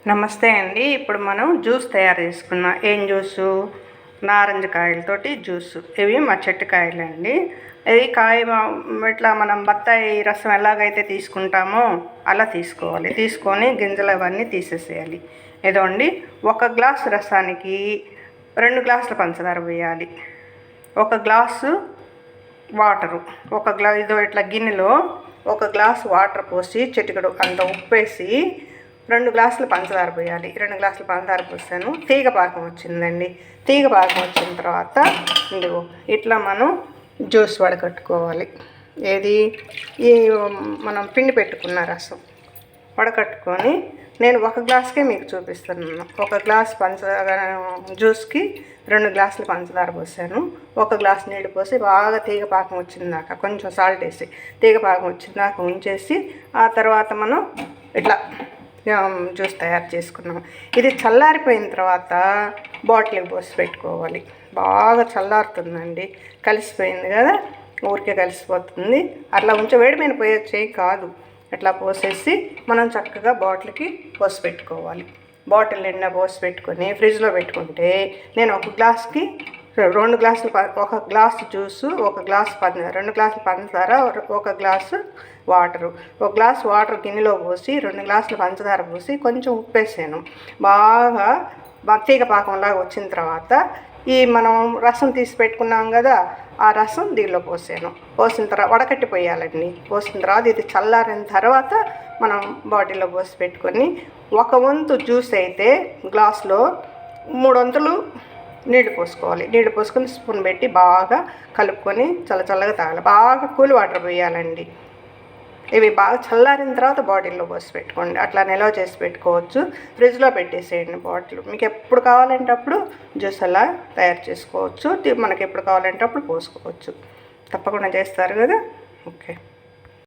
నమస్తే అండి. ఇప్పుడు మనం జ్యూస్ తయారు చేసుకున్నాం. ఏం జ్యూసు? నారింజ కాయలతోటి జ్యూసు. ఇవి మా చెట్టు కాయలండి. ఇది ఇట్లా మనం బత్తాయి రసం ఎలాగైతే తీసుకుంటామో అలా తీసుకోవాలి. తీసుకొని గింజలు అవన్నీ తీసేసేయాలి. ఇదండి, 1 గ్లాసు రసానికి 2 గ్లాసుల పంచదార వేయాలి. 1 గ్లాసు వాటరు, ఇదో ఇట్లా గిన్నెలో 1 గ్లాసు వాటర్ పోసి చిటికెడు అంత ఉప్పేసి 2 గ్లాసులు పంచదార పోయాలి. 2 గ్లాసులు పంచదార పోసాను. తీగ పాకం వచ్చిందండి. తీగ పాకం వచ్చిన తర్వాత ఇదిగో ఇట్లా మనం జ్యూస్ వడకట్టుకోవాలి. ఏది? ఈ మనం పిండి పెట్టుకున్న రసం వడకట్టుకొని, నేను 1 గ్లాసుకే మీకు చూపిస్తున్నాను. 1 గ్లాస్ పంచదార జ్యూస్కి 2 గ్లాసులు పంచదార పోసాను. 1 గ్లాస్ నీళ్ళు పోసి బాగా తీగ పాకం వచ్చిందాక కొంచెం సాల్ట్ వేసి తీగ పాకం వచ్చిందాక ఉంచేసి, ఆ తర్వాత మనం ఇట్లా జ్యూస్ తయారు చేసుకున్నాం. ఇది చల్లారిపోయిన తర్వాత బాటిల్కి పోసి పెట్టుకోవాలి. బాగా చల్లారుతుందండి. కలిసిపోయింది కదా, ఊరికే కలిసిపోతుంది. అట్లా వేడిమైన పోయొచ్చే కాదు, అట్లా పోసేసి మనం చక్కగా బాటిల్కి పోసి పెట్టుకోవాలి. బాటిల్ నిండా పోసి పెట్టుకొని ఫ్రిడ్జ్లో పెట్టుకుంటే, నేను 1 గ్లాస్కి 2 గ్లాసులు 1 గ్లాసు జ్యూసు, 1 గ్లాసు 2 గ్లాసులు పంచదార, 1 గ్లాసు వాటరు. 1 గ్లాసు వాటర్ గిన్నెలో పోసి 2 గ్లాసులు పంచదార పోసి కొంచెం ఉప్పేసాను. బాగా తీగ పాకంలాగా వచ్చిన తర్వాత ఈ మనం రసం తీసి పెట్టుకున్నాం కదా, ఆ రసం దీనిలో పోసాను. పోసిన తర్వాత వడకట్టిపోయాలండి. పోసిన తర్వాత ఇది చల్లారిన తర్వాత మనం బాటిల్లో పోసి పెట్టుకొని, 1 వంతు జ్యూస్ అయితే గ్లాసులో 3 వంతులు నీళ్ళు పోసుకోవాలి. నీళ్ళు పోసుకొని స్పూన్ పెట్టి బాగా కలుపుకొని చల్లగా తాగాలి. బాగా కూల్ వాటర్ పోయాలండి. ఇవి బాగా చల్లారిన తర్వాత బాటిల్లో పోసి పెట్టుకోండి. అట్లా నిల్వ చేసి పెట్టుకోవచ్చు. ఫ్రిడ్జ్లో పెట్టేసేయండి బాటిల్. మీకు ఎప్పుడు కావాలంటే అప్పుడు జ్యూస్ అలా తయారు చేసుకోవచ్చు. మనకి ఎప్పుడు కావాలంటే అప్పుడు పోసుకోవచ్చు. తప్పకుండా చేస్తారు కదా. ఓకే.